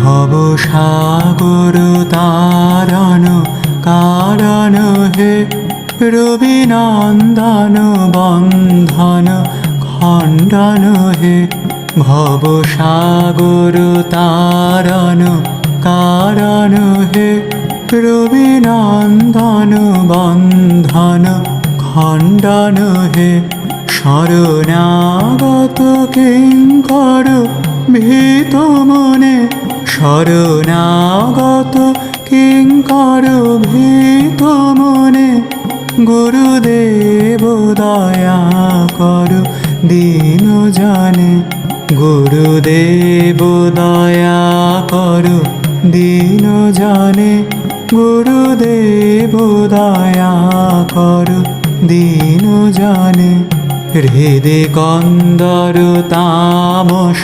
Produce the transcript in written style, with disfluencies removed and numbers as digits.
ভব সাগর তারণ কারণ হে রবিনন্দন বন্ধন খণ্ডন হে ভব সাগর তারণ কারণ হে রবিনন্দন বন্ধন খণ্ডন হে শরণাগত কিঙ্কর ভীত মনে শরণাগত কিঙ্কর ভীত মনে গুরুদেব দয়া করো দীন জানে গুরুদেব দয়া করো দীন জানে গুরুদেব দয়া করো দীন জানে হৃদে কন্দর তামস